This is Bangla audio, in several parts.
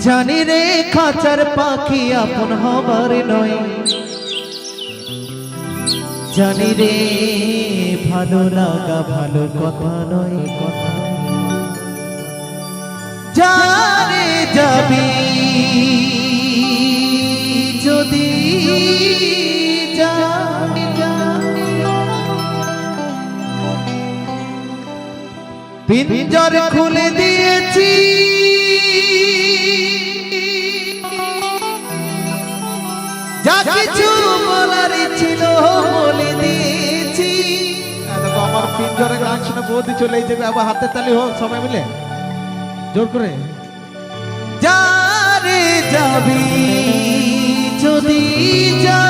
জানি রে খাঁচার পাখি আপন হবার নয়, জানি রে ভালো লাগা ভালো কথা নয়, কথা জানে যাবি যদি জানি পিঞ্জর খুলে দিয়েছি যা কিছু বলার ছিল বলে দিয়েছি। দেখো আমার পিঞ্জরে গান শুনে বৌদি চলে যাবে, আবার হাতে তালি হোক সবাই মিলে জোর করে। যারে যাবি যদি যা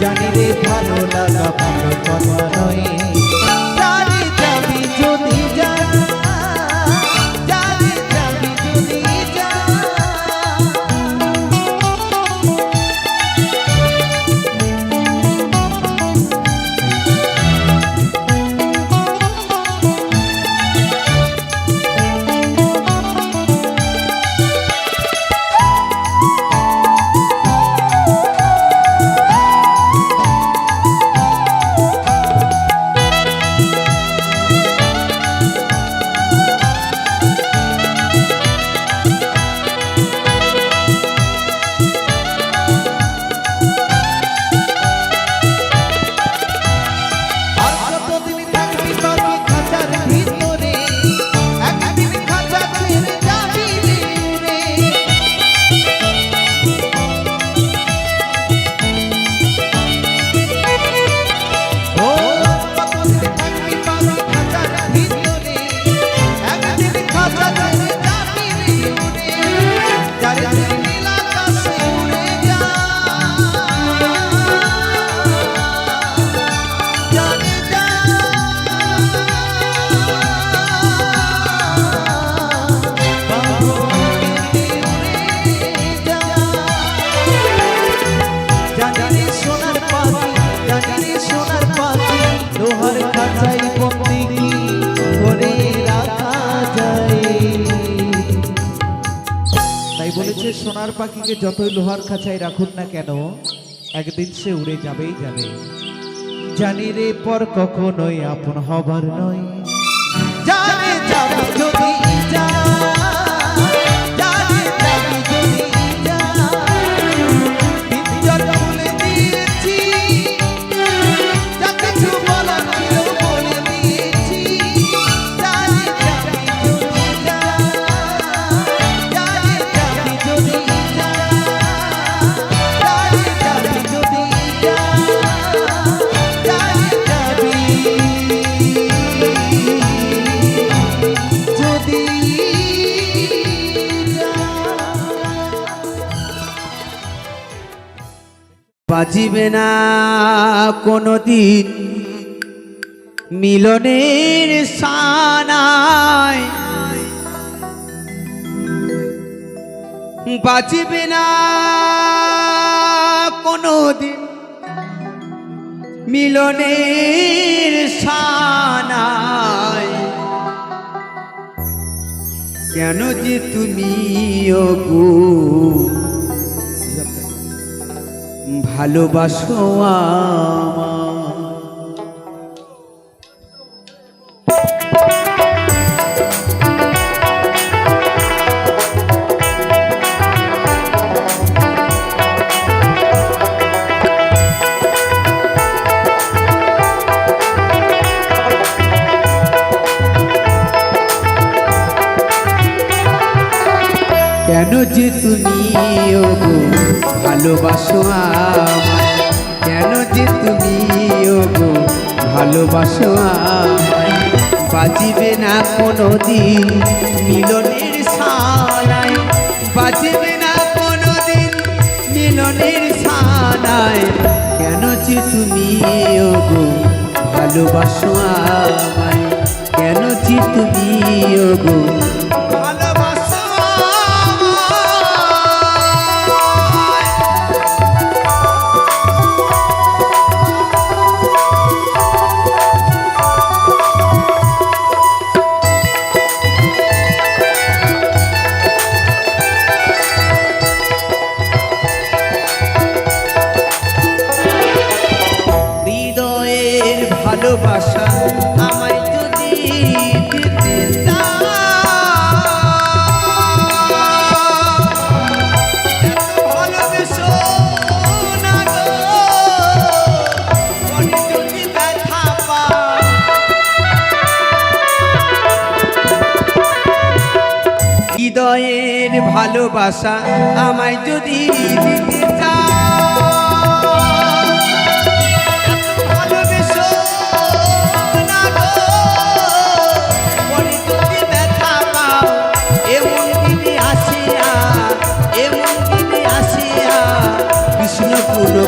জানি রে ভালো লাগা ভালো কথা নয়, জানি যাবি যদি যা, জানি যাবি যদি যা। বলেছে সোনার পাখিকে যতই লোহার খাঁচায় রাখুন না কেন একদিন সে উড়ে যাবেই যাবে। জানি রে পর কখনোই আপন হবার নয়, জানে যাবে যদি যা, জানে যাবে যদি যা। পিঞ্জর খুলে দিয়েছি যা কিছু বাজিবে না কোনদিন মিলনের সানায়, বাজিবে না কোনদিন মিলনের সানায়। কেন যে তুমি ওগো ভালোবাসো আমায়। কেন যে তুমি ওগো ভালোবাসো আমায়, কেন যে তুমি ওগো ভালোবাসো আমায়। বাজিবে না কোনদিন মিলনের সানায়, বাজিবে না কোনদিন মিলনের সানায়। কেন যে তুমি ওগো ভালোবাসো আমায়, কেন যে তুমি ওগো ভালোবাসো ভালোবাসা আমায় যদি দিতে চাও, ভালোবেসো না গো মনে যদি ব্যথা পাও। হৃদয়ের ভালোবাসা আমায় যদি দিতে চাও,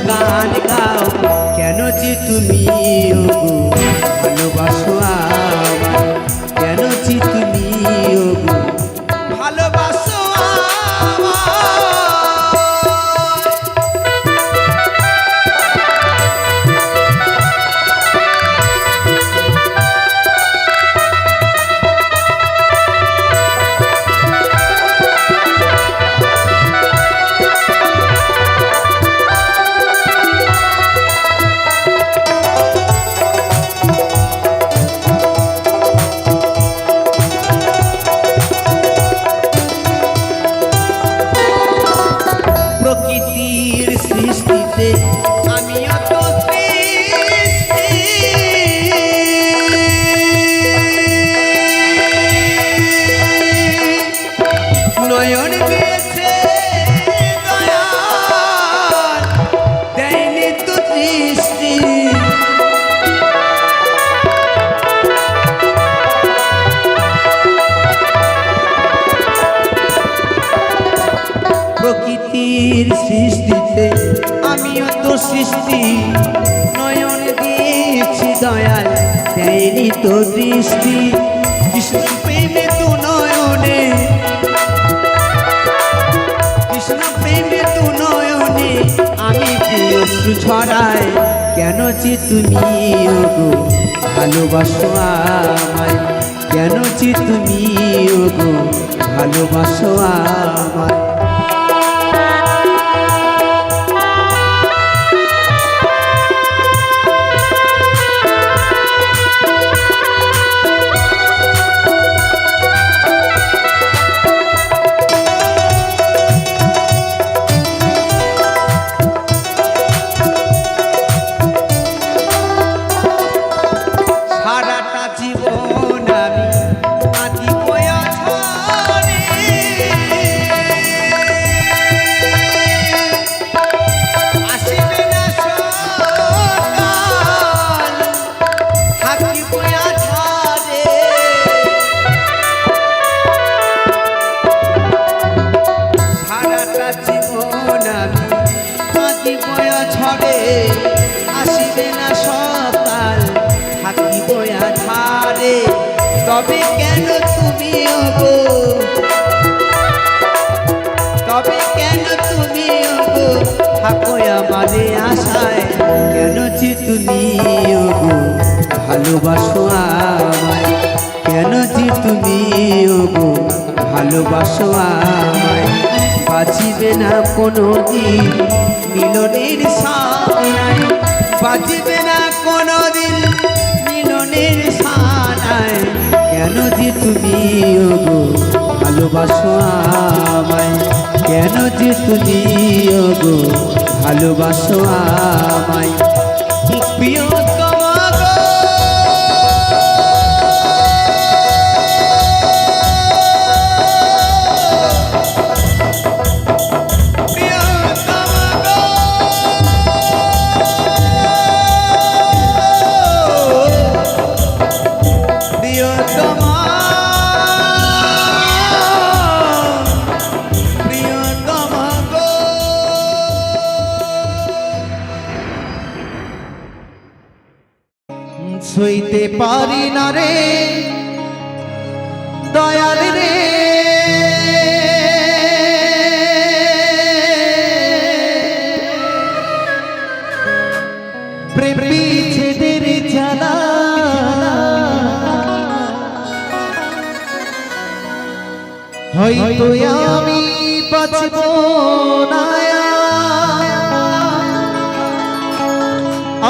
গান গাও। কেন যে তুমি ওগো ভালোবাসো আমায়, কেন যে তুমি ওগো ভালোবাসো আমায়। প্রকৃতির সৃষ্টিতে আমিও তো সৃষ্টি, নয়ন দিয়েছে দয়াল দেয়নি তো দৃষ্টি। প্রকৃতির সৃষ্টিতে আমিও তো সৃষ্টি, নয়ন দিয়েছি দয়াল দেয়নি তো দৃষ্টি। কৃষ্ণ প্রেমে তো নয়নে, কৃষ্ণ প্রেমে তো নয়নে আমি প্রিয়শ্রু ছড়াই। কেন যে তুমি ওগো ভালোবাসো আমায়, কেন যে তুমি ওগো ভালোবাসো আমায়। সারাটা জীবন আমি আদি বয়া ছড়ে ওগো তবে কেন তুমি ওগো থাকো আমারে আশায় কেন যে তুমি ওগো ভালোবাসো আমায় কেন যে তুমি ওগো ভালোবাসো আমায় বাঁচিবে না কোনো দিন মিলনের সানায় বাঁচিবে না কোনো দিন মিলনের সানায় কেন যে তুমি ওগো ভালোবাসো আমায় কেন যে তুমি ওগো ভালোবাসো আমায় প্রিয়তমা গো প্রিয়তমা গো প্রিয়তমা প্রিয়তমা গো সইতে পারি না রে দয়াল রে প্রেম বিচ্ছেদের জ্বালা হয়তো আমি বাঁচব না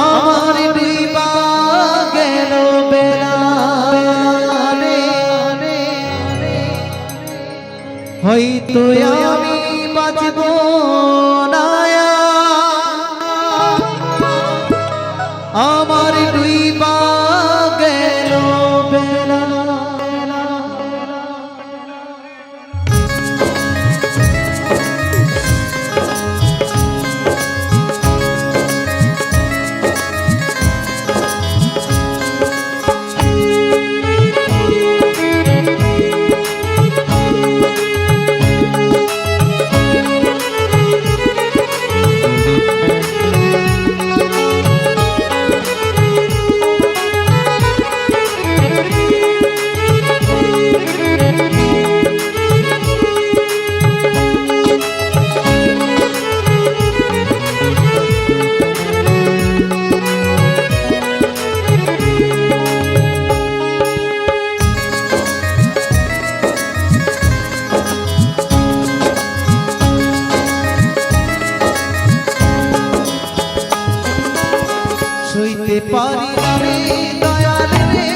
আমার বিবাহ গেল বেলা রে হয়তো আমি বাঁচব না আমার বিবাহ গেল বেলা সইতে পারি না রে দয়াল রে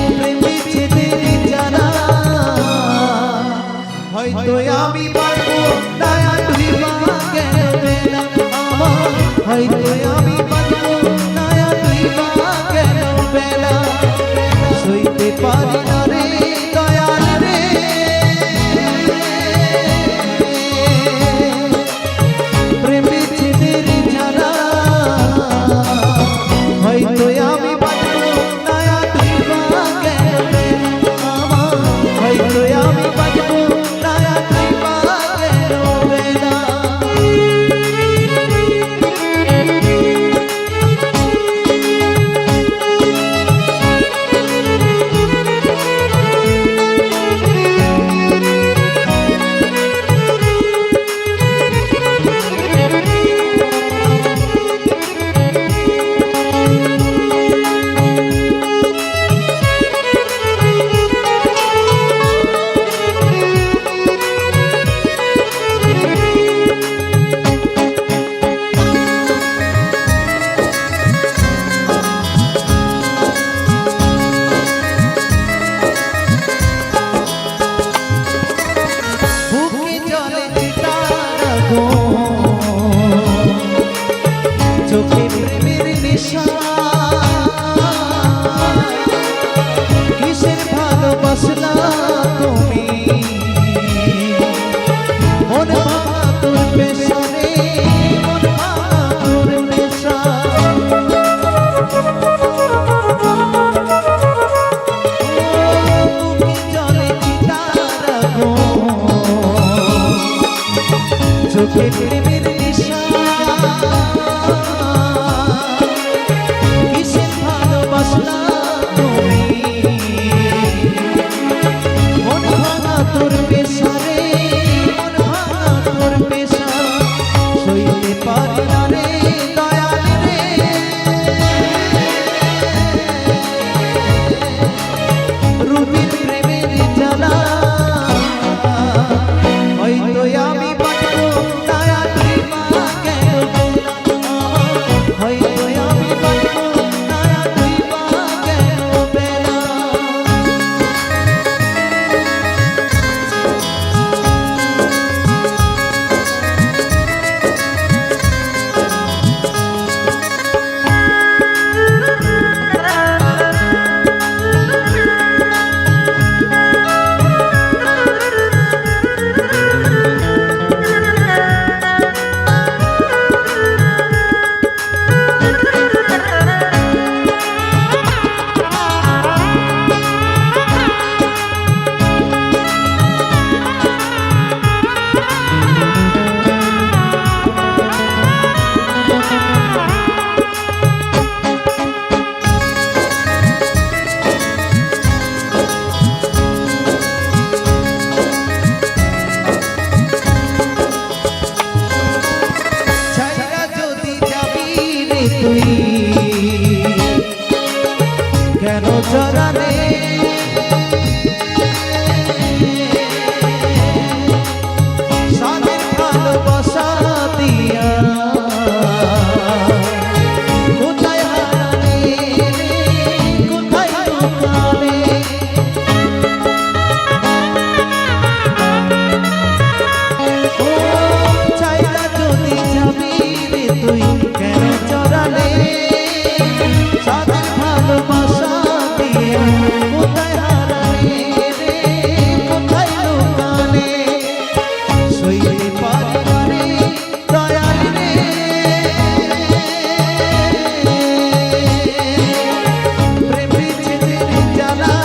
প্রেম বিচ্ছেদের জ্বালা হয়তো আমি পারবো না বিবাহ গেল বেলা আমার হয়তো আমি পারবো না বিবাহ গেল বেলা সইতে পারি না রে দয়াল রে প্রেম বিচ্ছেদের জ্বালা হয়তো আমি বাঁচবো না বিবাহ গেল বেলা আমার হয়তো আমি বাঁচবো না বিবাহ গেল বেলা সইতে পারি না রে দয়াল রে রুবির প্রেমের জ্বালা হয়তো আমি বাঁচবো দয়া তুই মা কেন হয়তো আমি বাঁচবো দয়া তুই মা কেন বেলা তুই কেন জড়ালে স্বামীর ভালোবাসা দিয়া কোথায় হারালে কোথায় লুকালে ও চাইলা যদি যাবি রে তুই কেন জড়ালে সাদের ভালোবাসা দিয়ে কোথায় হারালে রে কোথায় লুকালে সইতে পারি না রে দয়াল রে প্রেম বিচ্ছেদের জ্বালা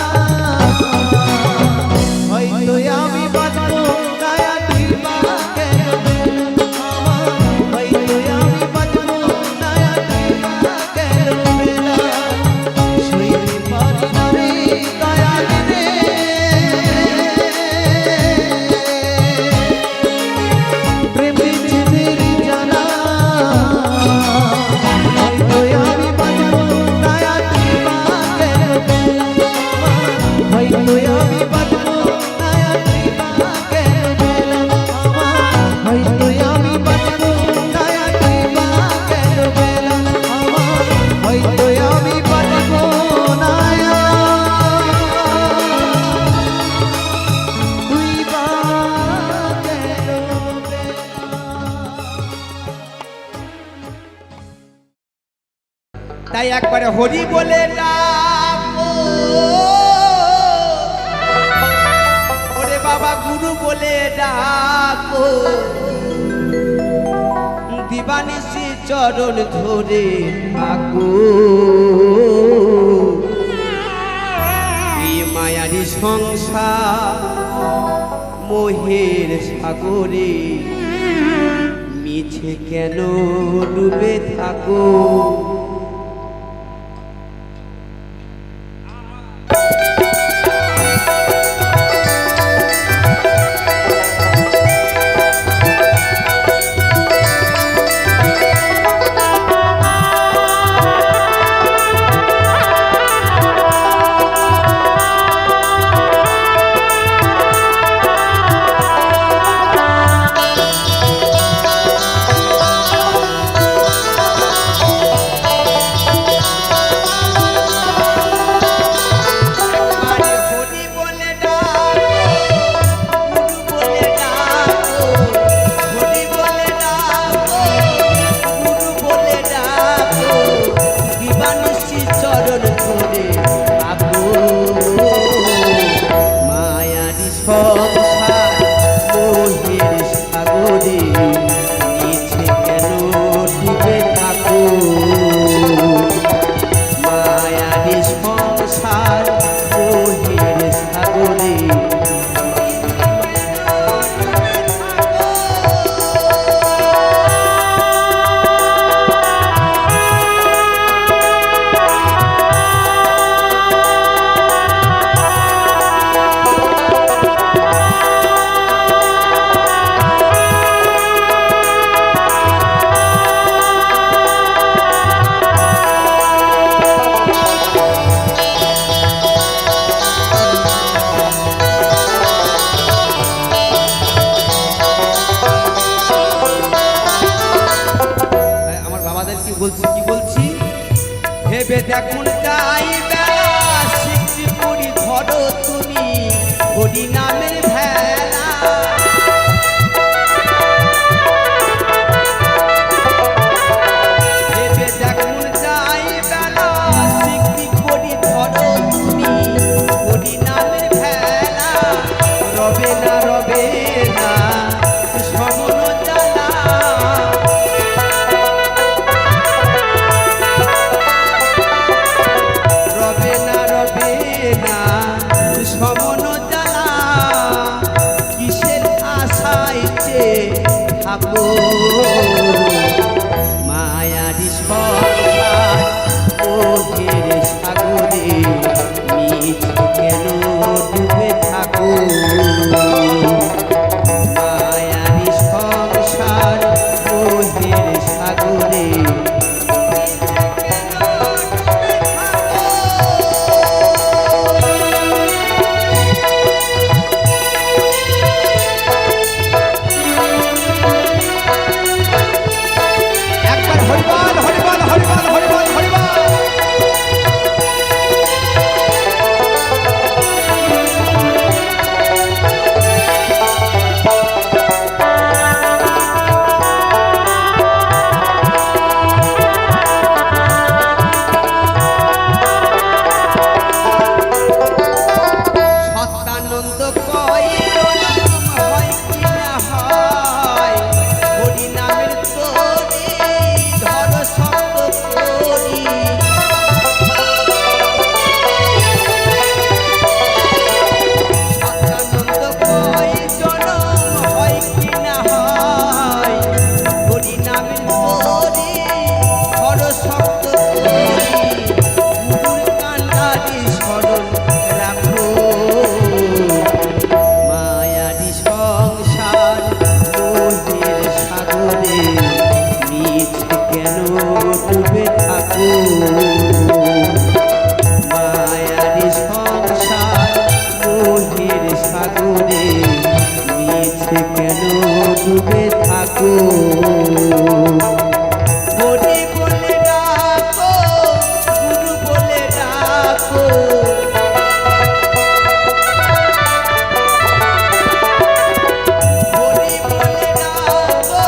হয়তো আমি বাঁচবো দয়া তুই মা কেন হয়তো আমি বাঁচবো দয়া তুই মা কেন বেলা সইতে পারি না রে দয়াল রে প্রেম বিচ্ছেদের জ্বালা হয়তো আমি বাঁচবো দয়া তুই মা কেন বেলা হয়তো আমি বাঁচবো দয়া তুই মা কেন বেলা হয়তো আমি বাঁচবো দয়া তুই মা কেন বেলা হয়তো আমি বাঁচবো নায়া তুই মা কেন তাই একবারে হরি বলে ডাকো ওরে বাবা গুরু বলে ডাকো দিবানিশি চরণ ধরে থাকো এই মায়ারি সংসার মোহের সাগরে মিছে কেন ডুবে থাকো বলছি ভেবে দেখুন তাই বেলা স্বীকৃতি করি ধরো তুমি হরি নামের ভেলা ভেবে দেখুন তাই বেলা স্বীকৃতি করি ধরো তুমি হরি নামের ভেলা রবে না সমন জ্বালা রবে না সমন জ্বালা কিসের আশায় চেয়ে থাকো মায়ারি সংসার ওহের সাগরে মিছে কেন ডুবে থাকো মায়ারি সংসার ওহের সাগরে ডুবে থাকো হরি বলে ডাকো গুরু বলে ডাকো হরি বলে ডাকো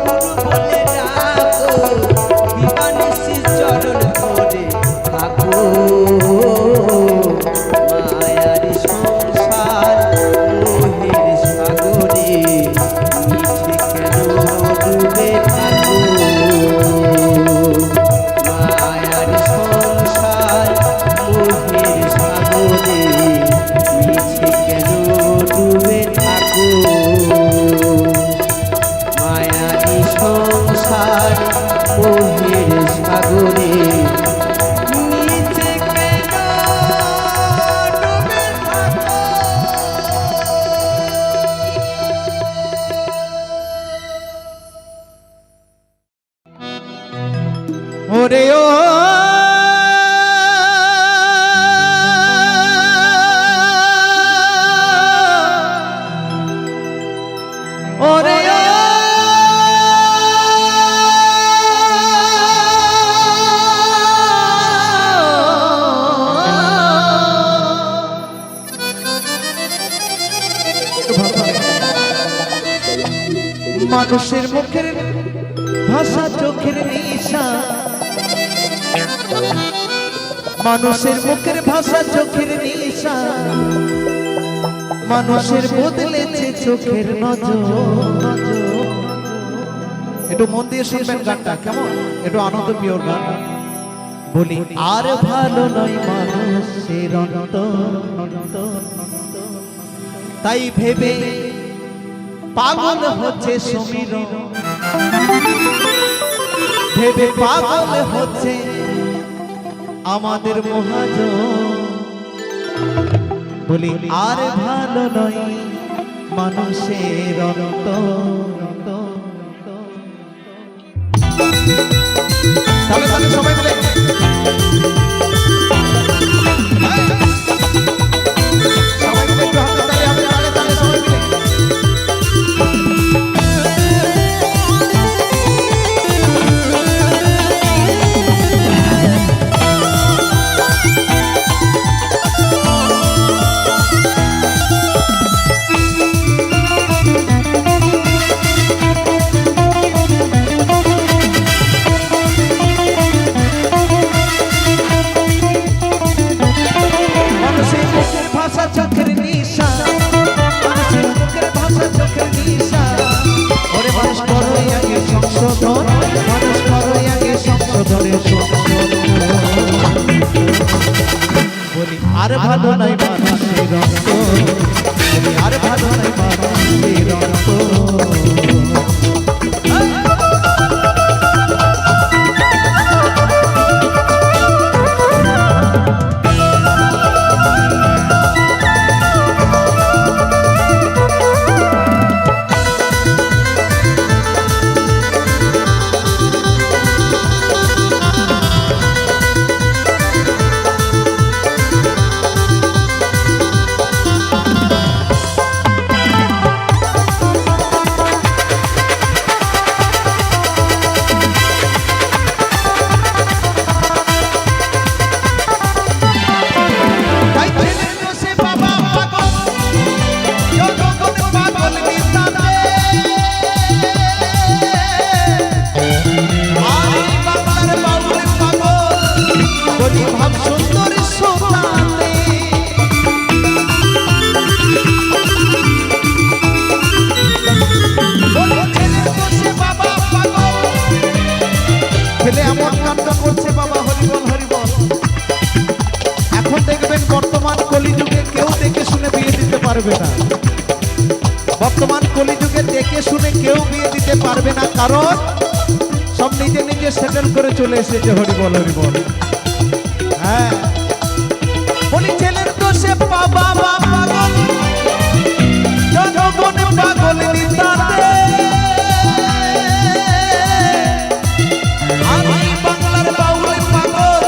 গুরু বলে ডাকো বিমানিসি চরণ ধরে থাকো মায়ারি সংসার মোহের সাগরে ডুবে থাকো মায়ার সংসার মোহের সাগরে মিছে কেন ডুবে থাকো মায়ারি সংসার মোহের সাগরে মিছে কেন ডুবে থাকো। ওরে ও ওরে ও মানুষের মুখের ভাষা চোখের নিশা মানুষের মুখের ভাষা চোখের নিশা মানুষের বদলেছে চোখের নজর একটু মন দিয়ে শুনবেন গানটা কেমন একটু আনন্দ প্রিয় গান বলি আর ভালো নয় মানুষের অন্তর তাই ভেবে পাগল হচ্ছে সমীরণ ভেবে পাগল হচ্ছে আমাদের মহাজন বলি আর ভালো নয় মানুষের তাহলে সবাই মিলে সবাই মিলে একটু হাতে তালি হবে তালে তালে সবাই মিলে আর ভালো নাই মানুষের রক্ত, বলি আর ভালো নাই মানুষের রক্ত। ছেলে এমন কাণ্ড করছে বাবা, হরিবল হরিবল। এখন দেখবেন বর্তমান কলিযুগে কেউ দেখে শুনে বিয়ে দিতে পারবে না। বর্তমান কলিযুগে দেখে শুনে কেউ বিয়ে দিতে পারবে না, কারণ সব নিজে নিজে সেটেল করে চলে এসেছে। হরিবল হরিবল। হ্যাঁ, বলি ছেলের দোষে বাবা পাগল, জনগণ পাগল নিতাতে। আমি বাংলার বাউল পাগল,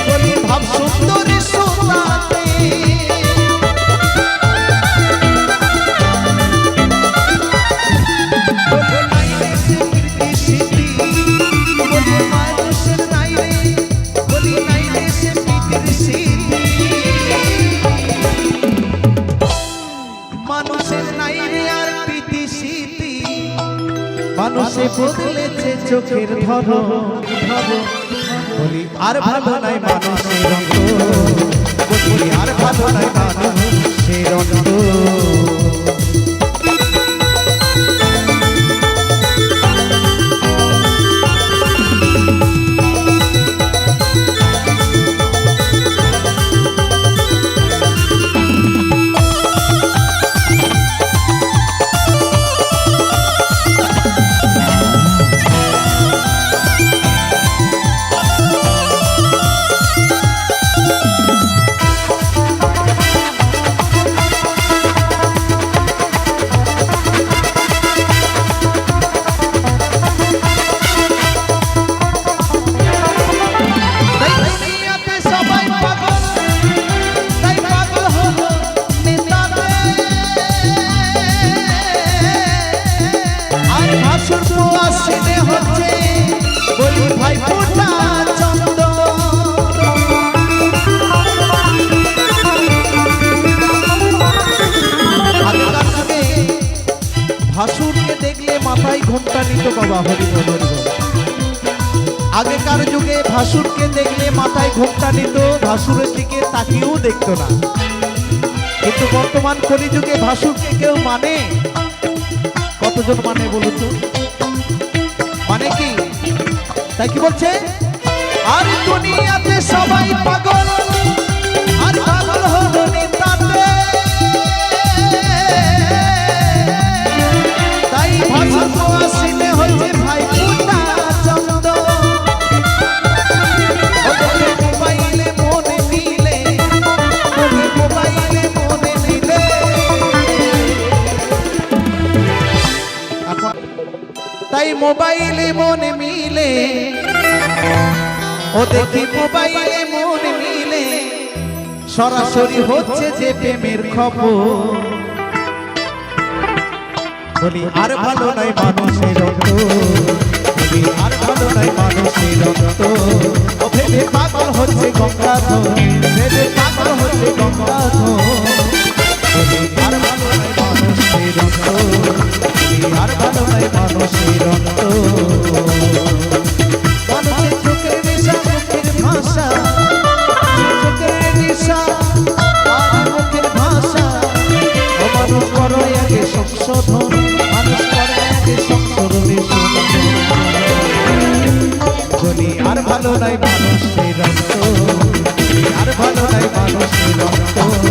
বলি ভাব সুন্দরী সুতাতে। বলি নাই রে সে কীর্তি সিদ্ধি, বলি মানুষের নাই রে, বলি নাই রে সে কীর্তি সিদ্ধি। মানুষের নাই রে আর কীর্তি সিদ্ধি, মানুষে বদলেছে চোখের ধরো। বলি আর ভালো নাই মানুষের রক্ত, বলি আর ভালো নাই মানুষের রক্ত। ভাসুরকে দেখলে মাথায় ঘোমটা নিত বাবা। হরিবল হরিবল। আগেকার যুগে ভাসুরকে দেখলে মাথায় ঘোমটা নিত, ভাসুরের দিকে তাকিয়েও দেখতো না। কিন্তু বর্তমান কলিযুগে ভাসুরকে কেউ মানে? কতজন মানে বলুন তো? মানে কি? তাই কি বলছে? আর দুনিয়াতে সবাই পাগল, আর পাগল হলো নিতাতে। তাই ভাসুর আসিলে হচ্ছে ভাই পুতা চন্দ। মোবাইলে মনে নিলে, মোবাইলে মনে নিলে। তাই মোবাইলে মনে মিলে, ও দেখি মোবাইলে মনে মিলে, সরাসরি হচ্ছে যে প্রেমের খবর। বলি আর ভালো নাই মানুষের রক্ত, বলি আর ভালো নাই মানুষের রক্ত। ও ভেবে পাগল হচ্ছে গঙ্গাধর, ভেবে পাগল হচ্ছে গঙ্গাধর। বলি আর ভালো নাই মানুষের রক্ত, বলি আর ভালো নাই মানুষের রক্ত। মানুষের চোখের নেশা, মুখের ভাষা, চোখের নেশা আর মুখের ভাষা। ও মানুষ করো আগে সংশোধন, মানুষ করে আগে সংশোধনে। বলি আর ভালো নাই মানুষের রক্ত, আর ভালো নাই। মানুষের রক্ত